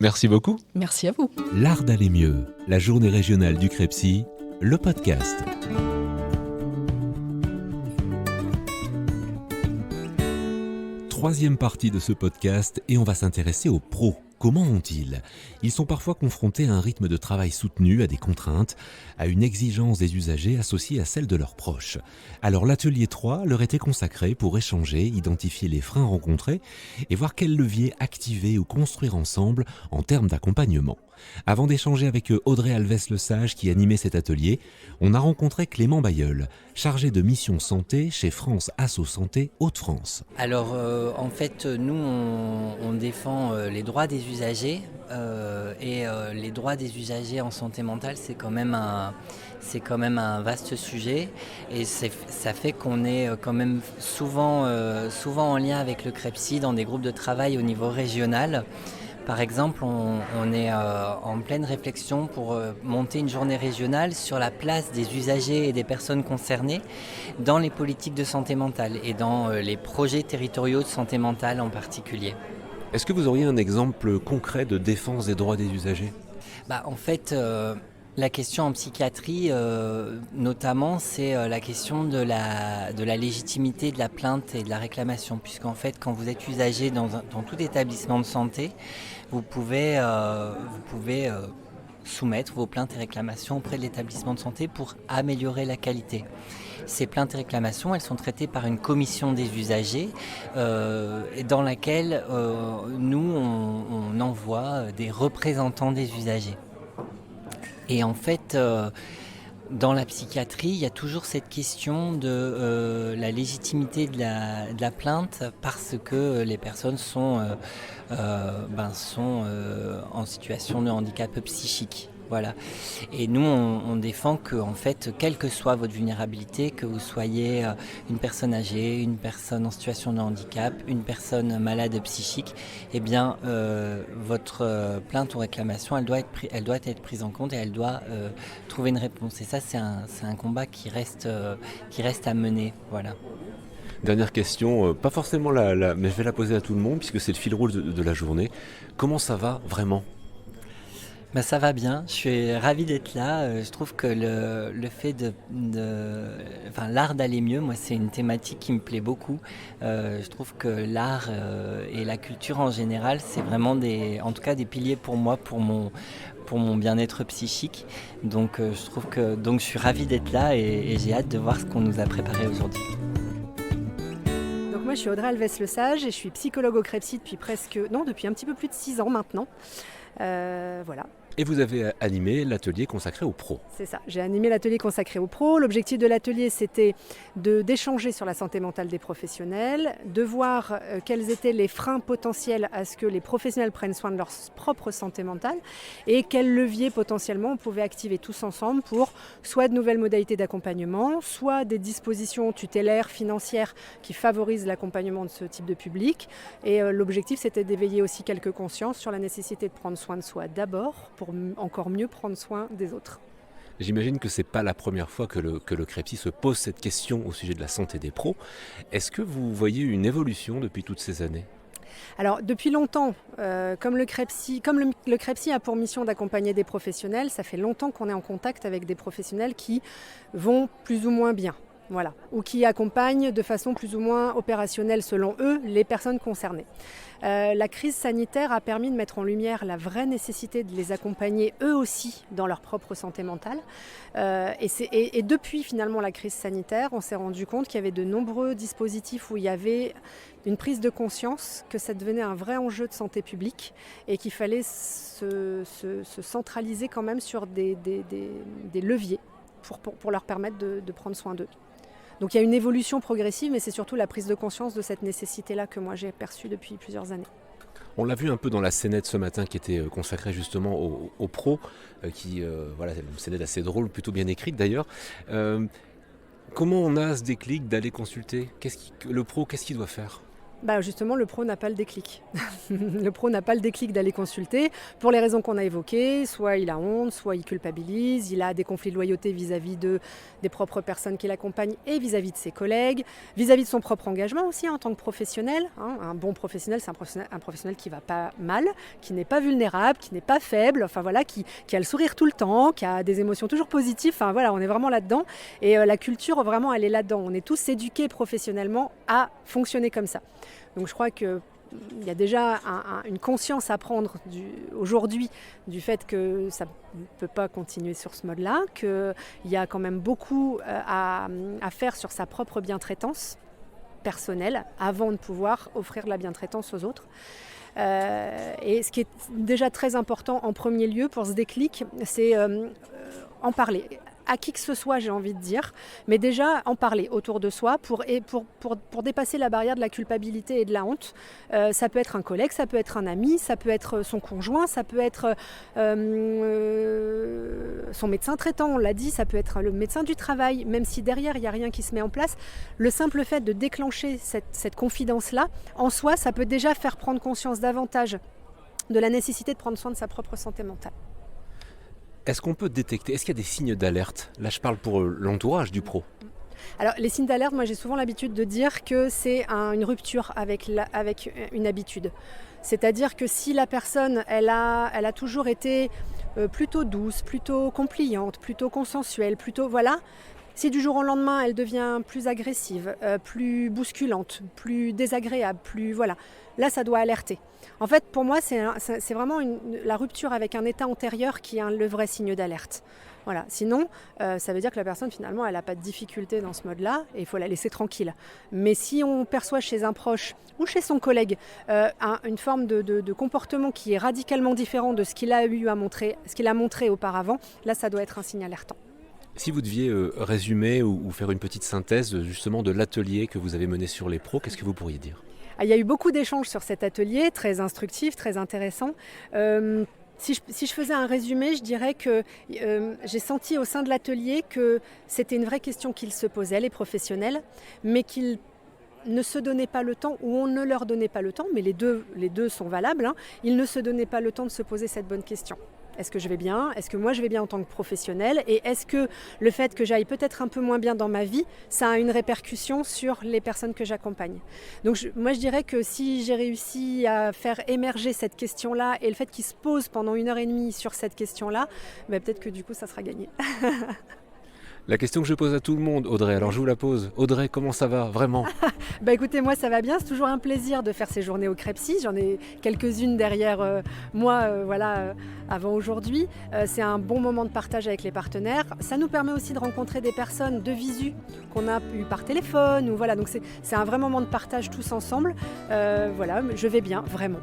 Merci beaucoup. Merci à vous. L'art d'aller mieux, la journée régionale du Crepsy, le podcast. Troisième partie de ce podcast et on va s'intéresser aux pros. Comment ont-ils ? Ils sont parfois confrontés à un rythme de travail soutenu, à des contraintes, à une exigence des usagers associée à celle de leurs proches. Alors l'atelier 3 leur était consacré pour échanger, identifier les freins rencontrés et voir quels leviers activer ou construire ensemble en termes d'accompagnement. Avant d'échanger avec Audrey Alves-Lesage qui animait cet atelier, on a rencontré Clément Bailleul, chargé de mission santé chez France Asso Santé Hauts-de-France. Alors en fait, nous on défend les droits des usagers et les droits des usagers en santé mentale, c'est quand même un vaste sujet et ça fait qu'on est quand même souvent en lien avec le Crepsy dans des groupes de travail au niveau régional. Par exemple, on est en pleine réflexion pour monter une journée régionale sur la place des usagers et des personnes concernées dans les politiques de santé mentale et dans les projets territoriaux de santé mentale en particulier. Est-ce que vous auriez un exemple concret de défense des droits des usagers ? En fait, la question en psychiatrie, notamment, c'est la question de la légitimité de la plainte et de la réclamation. Puisqu'en fait, quand vous êtes usager dans tout établissement de santé, vous pouvez soumettre vos plaintes et réclamations auprès de l'établissement de santé pour améliorer la qualité. Ces plaintes et réclamations, elles sont traitées par une commission des usagers dans laquelle nous, on envoie des représentants des usagers. Et en fait, dans la psychiatrie, il y a toujours cette question de la légitimité de la plainte parce que les personnes sont en situation de handicap psychique. Voilà. Et nous, on défend que, en fait, quelle que soit votre vulnérabilité, que vous soyez une personne âgée, une personne en situation de handicap, une personne malade psychique, eh bien, votre plainte ou réclamation, elle doit être prise en compte et elle doit trouver une réponse. Et ça, c'est un combat qui reste à mener. Voilà. Dernière question, pas forcément mais je vais la poser à tout le monde puisque c'est le fil rouge de la journée. Comment ça va vraiment ? Ça va bien, je suis ravi d'être là. Je trouve que le fait l'art d'aller mieux, moi c'est une thématique qui me plaît beaucoup. Je trouve que l'art et la culture en général, c'est vraiment en tout cas des piliers pour moi, pour mon bien-être psychique. Donc je suis ravi d'être là et j'ai hâte de voir ce qu'on nous a préparé aujourd'hui. Donc moi je suis Audrey Alves-Lesage et je suis psychologue au CREPSI depuis un petit peu plus de 6 ans maintenant. Voilà. Et vous avez animé l'atelier consacré aux pros. C'est ça, j'ai animé l'atelier consacré aux pros. L'objectif de l'atelier, c'était d'échanger sur la santé mentale des professionnels, de voir quels étaient les freins potentiels à ce que les professionnels prennent soin de leur propre santé mentale et quels leviers potentiellement on pouvait activer tous ensemble pour soit de nouvelles modalités d'accompagnement, soit des dispositions tutélaires, financières qui favorisent l'accompagnement de ce type de public. Et l'objectif, c'était d'éveiller aussi quelques consciences sur la nécessité de prendre soin de soi d'abord pour encore mieux prendre soin des autres. J'imagine que ce n'est pas la première fois que le CREPSI se pose cette question au sujet de la santé des pros. Est-ce que vous voyez une évolution depuis toutes ces années ? Alors depuis longtemps, comme le CREPSI a pour mission d'accompagner des professionnels, ça fait longtemps qu'on est en contact avec des professionnels qui vont plus ou moins bien. Voilà, ou qui accompagnent de façon plus ou moins opérationnelle selon eux les personnes concernées. La crise sanitaire a permis de mettre en lumière la vraie nécessité de les accompagner eux aussi dans leur propre santé mentale. Et depuis finalement la crise sanitaire, on s'est rendu compte qu'il y avait de nombreux dispositifs où il y avait une prise de conscience que ça devenait un vrai enjeu de santé publique et qu'il fallait se centraliser quand même sur des leviers pour leur permettre de prendre soin d'eux. Donc il y a une évolution progressive, mais c'est surtout la prise de conscience de cette nécessité-là que moi j'ai perçue depuis plusieurs années. On l'a vu un peu dans la scénette ce matin qui était consacrée justement aux pros, voilà, une scénette assez drôle, plutôt bien écrite d'ailleurs. Comment on a ce déclic d'aller consulter ? Le pro, qu'est-ce qu'il doit faire ? Justement, le pro n'a pas le déclic. Le pro n'a pas le déclic d'aller consulter pour les raisons qu'on a évoquées. Soit il a honte, soit il culpabilise, il a des conflits de loyauté vis-à-vis des propres personnes qui l'accompagnent et vis-à-vis de ses collègues, vis-à-vis de son propre engagement aussi en tant que professionnel. Un bon professionnel, c'est un professionnel qui ne va pas mal, qui n'est pas vulnérable, qui n'est pas faible, enfin voilà, qui a le sourire tout le temps, qui a des émotions toujours positives. Enfin voilà, on est vraiment là-dedans. Et la culture, vraiment, elle est là-dedans. On est tous éduqués professionnellement à fonctionner comme ça. Donc je crois qu'il y a déjà une conscience à prendre aujourd'hui du fait que ça ne peut pas continuer sur ce mode-là, qu'il y a quand même beaucoup à faire sur sa propre bientraitance personnelle avant de pouvoir offrir de la bientraitance aux autres. Et ce qui est déjà très important en premier lieu pour ce déclic, c'est en parler. À qui que ce soit, j'ai envie de dire, mais déjà en parler autour de soi pour dépasser la barrière de la culpabilité et de la honte. Ça peut être un collègue, ça peut être un ami, ça peut être son conjoint, ça peut être son médecin traitant, on l'a dit, ça peut être le médecin du travail, même si derrière il n'y a rien qui se met en place. Le simple fait de déclencher cette confidence-là, en soi, ça peut déjà faire prendre conscience davantage de la nécessité de prendre soin de sa propre santé mentale. Est-ce qu'on peut détecter, est-ce qu'il y a des signes d'alerte ? Là, je parle pour l'entourage du pro. Alors, les signes d'alerte, moi j'ai souvent l'habitude de dire que c'est une rupture avec une habitude. C'est-à-dire que si la personne, elle a toujours été plutôt douce, plutôt compliante, plutôt consensuelle, voilà. Si du jour au lendemain, elle devient plus agressive, plus bousculante, plus désagréable, voilà. Là, ça doit alerter. En fait, pour moi, c'est vraiment la rupture avec un état antérieur qui est le vrai signe d'alerte. Voilà. Sinon, ça veut dire que la personne, finalement, elle n'a pas de difficulté dans ce mode-là et il faut la laisser tranquille. Mais si on perçoit chez un proche ou chez son collègue une forme de comportement qui est radicalement différent de ce qu'il a montré auparavant, là, ça doit être un signe alertant. Si vous deviez résumer ou faire une petite synthèse justement de l'atelier que vous avez mené sur les pros, qu'est-ce que vous pourriez dire ? Il y a eu beaucoup d'échanges sur cet atelier, très instructif, très intéressant. Si je faisais un résumé, je dirais que j'ai senti au sein de l'atelier que c'était une vraie question qu'ils se posaient, les professionnels, mais qu'ils ne se donnaient pas le temps, ou on ne leur donnait pas le temps, mais les deux sont valables, ils ne se donnaient pas le temps de se poser cette bonne question. Est-ce que je vais bien? Est-ce que moi je vais bien en tant que professionnelle? Et est-ce que le fait que j'aille peut-être un peu moins bien dans ma vie, ça a une répercussion sur les personnes que j'accompagne? Donc moi je dirais que si j'ai réussi à faire émerger cette question-là et le fait qu'il se pose pendant 1h30 sur cette question-là, peut-être que du coup ça sera gagné. La question que je pose à tout le monde, Audrey, alors je vous la pose. Audrey, comment ça va, vraiment? Écoutez, moi ça va bien, c'est toujours un plaisir de faire ces journées au Crepsi. J'en ai quelques-unes derrière moi avant aujourd'hui. C'est un bon moment de partage avec les partenaires. Ça nous permet aussi de rencontrer des personnes de visu qu'on a eu par téléphone. Voilà, donc c'est un vrai moment de partage tous ensemble. Voilà, je vais bien, vraiment.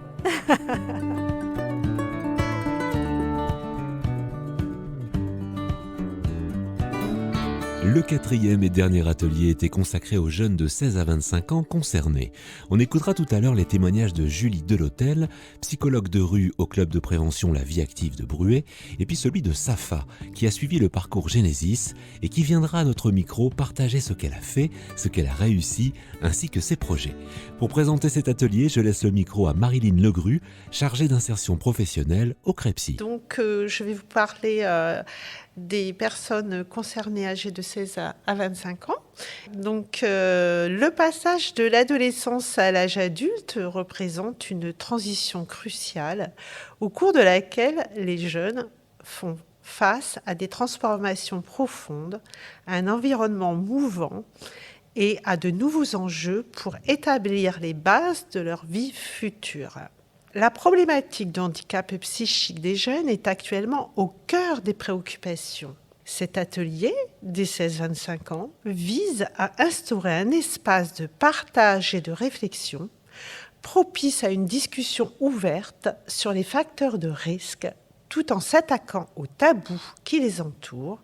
Le 4e et dernier atelier était consacré aux jeunes de 16 à 25 ans concernés. On écoutera tout à l'heure les témoignages de Julie Delhotel, psychologue de rue au club de prévention La Vie Active de Bruay, et puis celui de Safa, qui a suivi le parcours Genesis et qui viendra à notre micro partager ce qu'elle a fait, ce qu'elle a réussi, ainsi que ses projets. Pour présenter cet atelier, je laisse le micro à Marilyn Legru, chargée d'insertion professionnelle au Crepsi. Donc je vais vous parler des personnes concernées âgées de 16 à 25 ans. Donc le passage de l'adolescence à l'âge adulte représente une transition cruciale au cours de laquelle les jeunes font face à des transformations profondes, à un environnement mouvant et à de nouveaux enjeux pour établir les bases de leur vie future. La problématique du handicap psychique des jeunes est actuellement au cœur des préoccupations. Cet atelier, des 16-25 ans, vise à instaurer un espace de partage et de réflexion propice à une discussion ouverte sur les facteurs de risque, tout en s'attaquant aux tabous qui les entourent.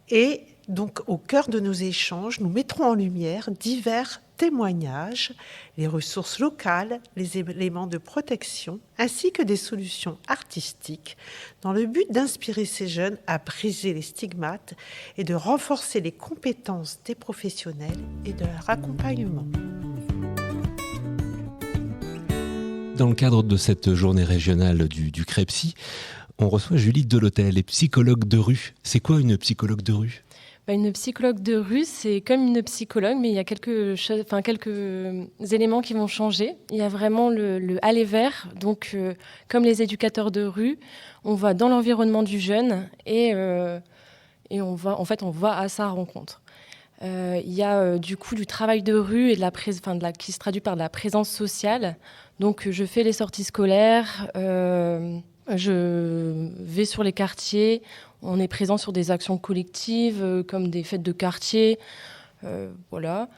Et donc, au cœur de nos échanges, nous mettrons en lumière divers témoignages, les ressources locales, les éléments de protection, ainsi que des solutions artistiques, dans le but d'inspirer ces jeunes à briser les stigmates et de renforcer les compétences des professionnels et de leur accompagnement. Dans le cadre de cette journée régionale du Crepsi, on reçoit Julie Delhotel, et psychologue de rue. C'est quoi une psychologue de rue ? Une psychologue de rue, c'est comme une psychologue, mais il y a quelques éléments qui vont changer. Il y a vraiment le aller vers, donc comme les éducateurs de rue, on va dans l'environnement du jeune et on va à sa rencontre. Il y a du coup du travail de rue et qui se traduit par de la présence sociale. Donc je fais les sorties scolaires, je vais sur les quartiers. On est présent sur des actions collectives comme des fêtes de quartier, voilà.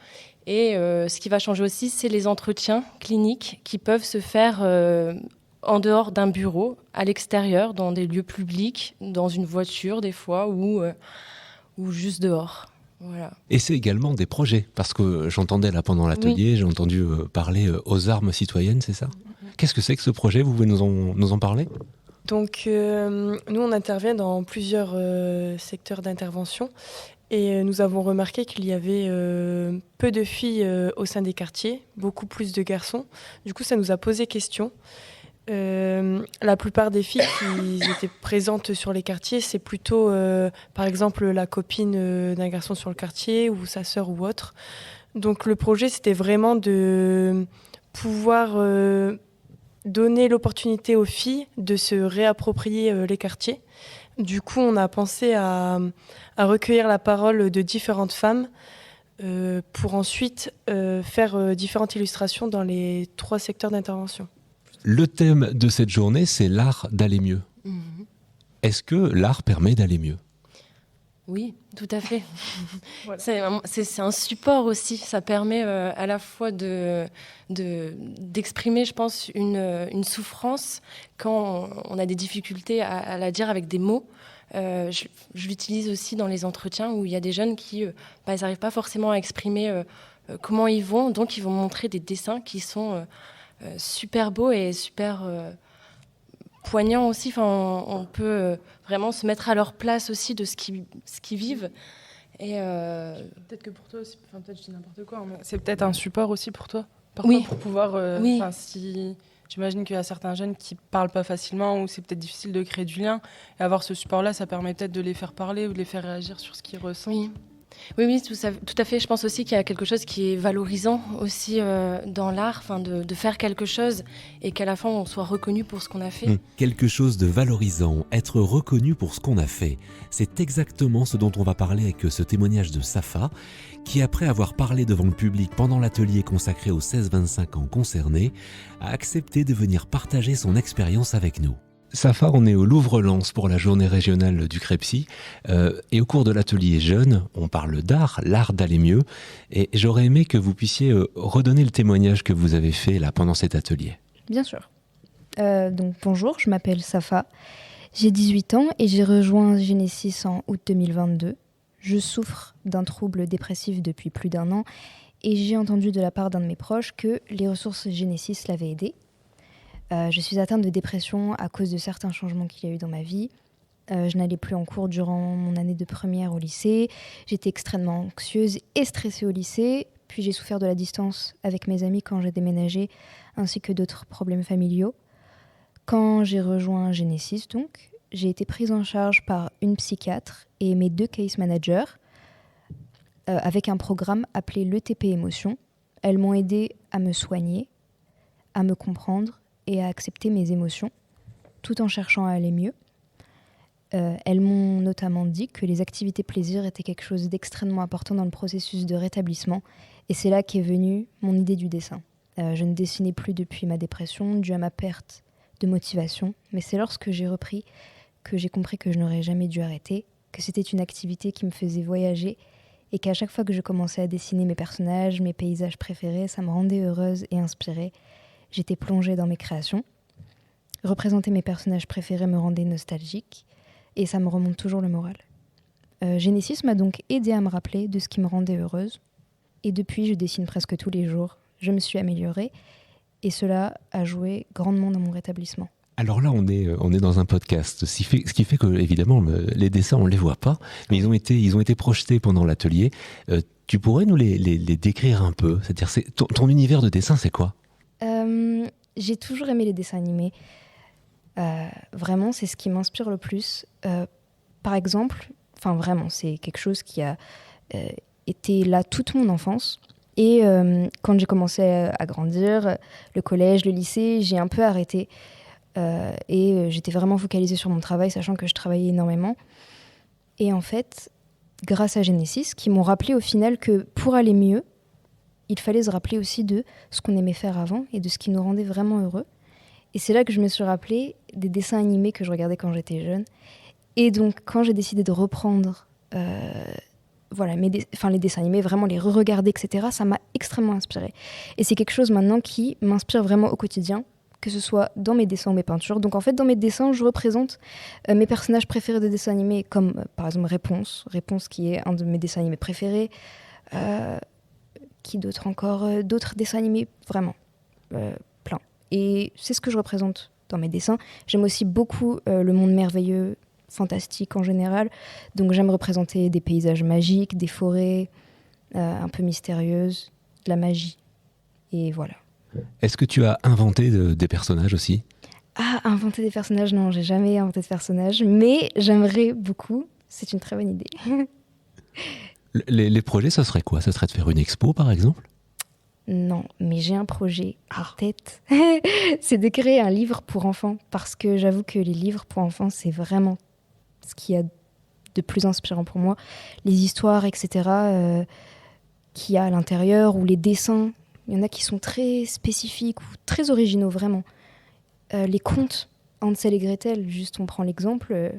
Et ce qui va changer aussi, c'est les entretiens cliniques qui peuvent se faire en dehors d'un bureau, à l'extérieur, dans des lieux publics, dans une voiture des fois, ou juste dehors. Voilà. Et c'est également des projets, parce que j'entendais là pendant l'atelier, J'ai entendu parler aux armes citoyennes, c'est ça ? Qu'est-ce que c'est que ce projet ? Vous pouvez nous en parler ? Donc nous on intervient dans plusieurs secteurs d'intervention et nous avons remarqué qu'il y avait peu de filles au sein des quartiers, beaucoup plus de garçons. Du coup ça nous a posé question. La plupart des filles qui étaient présentes sur les quartiers, c'est plutôt par exemple la copine d'un garçon sur le quartier ou sa sœur ou autre. Donc le projet c'était vraiment de pouvoir donner l'opportunité aux filles de se réapproprier les quartiers. Du coup, on a pensé à recueillir la parole de différentes femmes pour ensuite faire différentes illustrations dans les 3 secteurs d'intervention. Le thème de cette journée, c'est l'art d'aller mieux. Est-ce que l'art permet d'aller mieux ? Oui, tout à fait. Voilà. C'est un support aussi. Ça permet à la fois d'exprimer, je pense, une souffrance quand on a des difficultés à la dire avec des mots. Je l'utilise aussi dans les entretiens où il y a des jeunes qui ils n'arrivent pas forcément à exprimer comment ils vont. Donc, ils vont montrer des dessins qui sont super beaux et super poignants aussi. Enfin, on peut vraiment se mettre à leur place aussi de ce qu'ils vivent. Et peut-être que pour toi aussi, peut-être je dis n'importe quoi, mais c'est peut-être un support aussi pour toi, oui. Pour pouvoir, oui. Si j'imagine qu'il y a certains jeunes qui parlent pas facilement ou c'est peut-être difficile de créer du lien. Et avoir ce support-là, ça permet peut-être de les faire parler ou de les faire réagir sur ce qu'ils ressentent. Oui, tout à fait. Je pense aussi qu'il y a quelque chose qui est valorisant aussi dans l'art, de faire quelque chose et qu'à la fin, on soit reconnu pour ce qu'on a fait. Quelque chose de valorisant, être reconnu pour ce qu'on a fait. C'est exactement ce dont on va parler avec ce témoignage de Safa, qui après avoir parlé devant le public pendant l'atelier consacré aux 16-25 ans concernés, a accepté de venir partager son expérience avec nous. Safa, on est au Louvre-Lens pour la journée régionale du Crepsi et au cours de l'atelier Jeunes, on parle d'art, l'art d'aller mieux, et j'aurais aimé que vous puissiez redonner le témoignage que vous avez fait là pendant cet atelier. Bien sûr. Donc bonjour, je m'appelle Safa, j'ai 18 ans et j'ai rejoint Genesis en août 2022. Je souffre d'un trouble dépressif depuis plus d'1 an et j'ai entendu de la part d'un de mes proches que les ressources Genesis l'avaient aidé. Je suis atteinte de dépression à cause de certains changements qu'il y a eu dans ma vie. Je n'allais plus en cours durant mon année de première au lycée. J'étais extrêmement anxieuse et stressée au lycée. Puis j'ai souffert de la distance avec mes amis quand j'ai déménagé, ainsi que d'autres problèmes familiaux. Quand j'ai rejoint Genesis, donc, j'ai été prise en charge par une psychiatre et mes 2 case managers avec un programme appelé l'ETP Émotion. Elles m'ont aidée à me soigner, à me comprendre et à accepter mes émotions, tout en cherchant à aller mieux. Elles m'ont notamment dit que les activités plaisir étaient quelque chose d'extrêmement important dans le processus de rétablissement, et c'est là qu'est venue mon idée du dessin. Je ne dessinais plus depuis ma dépression, due à ma perte de motivation, mais c'est lorsque j'ai repris que j'ai compris que je n'aurais jamais dû arrêter, que c'était une activité qui me faisait voyager, et qu'à chaque fois que je commençais à dessiner mes personnages, mes paysages préférés, ça me rendait heureuse et inspirée. J'étais plongée dans mes créations. Représenter mes personnages préférés me rendait nostalgique et ça me remonte toujours le moral. Genesis m'a donc aidée à me rappeler de ce qui me rendait heureuse. Et depuis, je dessine presque tous les jours. Je me suis améliorée et cela a joué grandement dans mon rétablissement. Alors là, on est dans un podcast, ce qui fait que, évidemment, les dessins, on ne les voit pas, mais ils ont été projetés pendant l'atelier. Tu pourrais nous les décrire un peu ? C'est-à-dire, ton univers de dessin, c'est quoi ? J'ai toujours aimé les dessins animés. Vraiment, c'est ce qui m'inspire le plus. Par exemple, vraiment, c'est quelque chose qui a été là toute mon enfance. Et quand j'ai commencé à grandir, le collège, le lycée, j'ai un peu arrêté. Et j'étais vraiment focalisée sur mon travail, sachant que je travaillais énormément. Et en fait, grâce à Genesis, qui m'ont rappelé au final que pour aller mieux, il fallait se rappeler aussi de ce qu'on aimait faire avant et de ce qui nous rendait vraiment heureux. Et c'est là que je me suis rappelé des dessins animés que je regardais quand j'étais jeune. Et donc, quand j'ai décidé de reprendre les dessins animés, vraiment les re-regarder, etc., ça m'a extrêmement inspirée. Et c'est quelque chose maintenant qui m'inspire vraiment au quotidien, que ce soit dans mes dessins ou mes peintures. Donc en fait, dans mes dessins, je représente mes personnages préférés de dessins animés, comme par exemple Réponse qui est un de mes dessins animés préférés. Qui d'autres encore ? D'autres dessins animés, vraiment, plein. Et c'est ce que je représente dans mes dessins. J'aime aussi beaucoup le monde merveilleux, fantastique en général. Donc j'aime représenter des paysages magiques, des forêts un peu mystérieuses, de la magie. Et voilà. Est-ce que tu as inventé des personnages aussi ? Ah, inventer des personnages, non, j'ai jamais inventé de personnages, mais j'aimerais beaucoup. C'est une très bonne idée. Les projets, ça serait quoi ? Ça serait de faire une expo, par exemple ? Non, mais j'ai un projet en tête. C'est de créer un livre pour enfants, parce que j'avoue que les livres pour enfants, c'est vraiment ce qu'il y a de plus inspirant pour moi. Les histoires, etc., qu'il y a à l'intérieur, ou les dessins, il y en a qui sont très spécifiques ou très originaux, vraiment. Les contes, Hansel et Gretel, juste on prend l'exemple...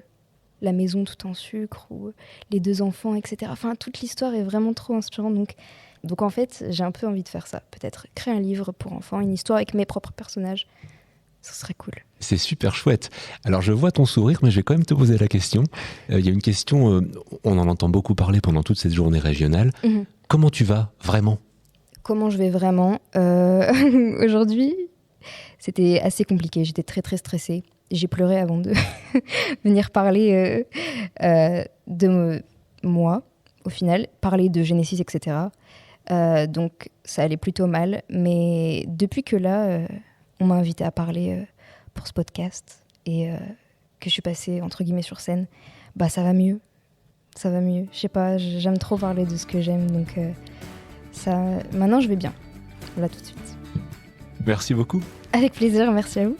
La maison tout en sucre, ou les 2 enfants, etc. Enfin, toute l'histoire est vraiment trop inspirante. Donc en fait, j'ai un peu envie de faire ça. Peut-être créer un livre pour enfants, une histoire avec mes propres personnages. Ce serait cool. C'est super chouette. Alors je vois ton sourire, mais je vais quand même te poser la question. Il y a une question, on en entend beaucoup parler pendant toute cette journée régionale. Mm-hmm. Comment tu vas vraiment ? Comment je vais vraiment ? Aujourd'hui, c'était assez compliqué. J'étais très très stressée. J'ai pleuré avant de venir parler de moi, au final, parler de Genesis, etc. Donc ça allait plutôt mal. Mais depuis que là, on m'a invité à parler pour ce podcast et que je suis passée entre guillemets sur scène, bah ça va mieux. Ça va mieux. Je sais pas, j'aime trop parler de ce que j'aime, donc maintenant je vais bien. Là tout de suite. Merci beaucoup. Avec plaisir, merci à vous.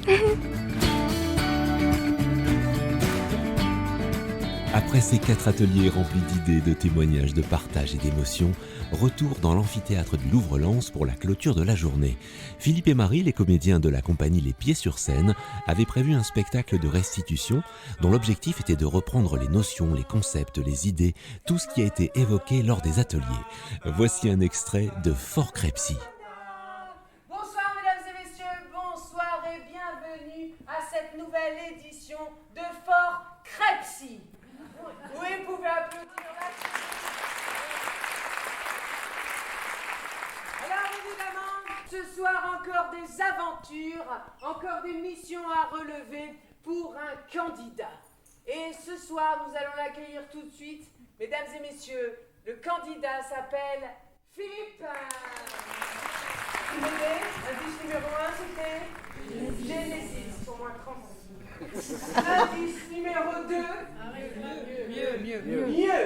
Après ces 4 ateliers remplis d'idées, de témoignages, de partage et d'émotions, retour dans l'amphithéâtre du Louvre-Lens pour la clôture de la journée. Philippe et Marie, les comédiens de la compagnie Les Pieds sur scène, avaient prévu un spectacle de restitution dont l'objectif était de reprendre les notions, les concepts, les idées, tout ce qui a été évoqué lors des ateliers. Voici un extrait de Fort Crepsy. Bonsoir mesdames et messieurs, bonsoir et bienvenue à cette nouvelle édition de Fort Crepsy. Oui, vous pouvez applaudir là. Alors évidemment, ce soir encore des aventures, encore des missions à relever pour un candidat. Et ce soir, nous allons l'accueillir tout de suite. Mesdames et messieurs, le candidat s'appelle Philippe. Vous m'aidez? Indice numéro 1, c'était Genesis, pour moi 30. L'indice numéro 2. Mieux.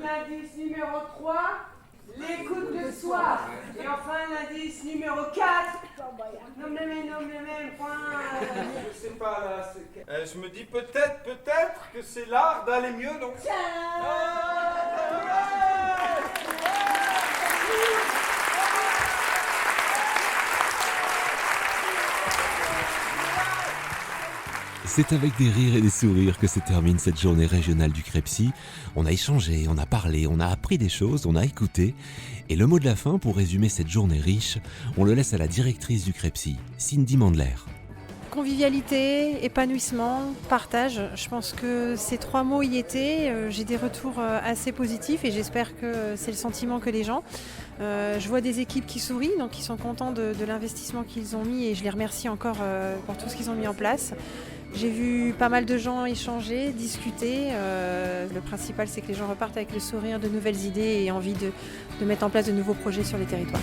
L'indice numéro 3. L'écoute de soi. Et enfin l'indice numéro 4. Non mais point. Je sais pas là. Je me dis peut-être que c'est l'art d'aller mieux donc. C'est avec des rires et des sourires que se termine cette journée régionale du Crepsy. On a échangé, on a parlé, on a appris des choses, on a écouté. Et le mot de la fin, pour résumer cette journée riche, on le laisse à la directrice du Crepsy, Cindy Mandler. Convivialité, épanouissement, partage, je pense que ces 3 mots y étaient. J'ai des retours assez positifs et j'espère que c'est le sentiment que les gens. Je vois des équipes qui sourient, donc qui sont contents de l'investissement qu'ils ont mis et je les remercie encore pour tout ce qu'ils ont mis en place. J'ai vu pas mal de gens échanger, discuter. Le principal, c'est que les gens repartent avec le sourire, de nouvelles idées et envie de mettre en place de nouveaux projets sur les territoires.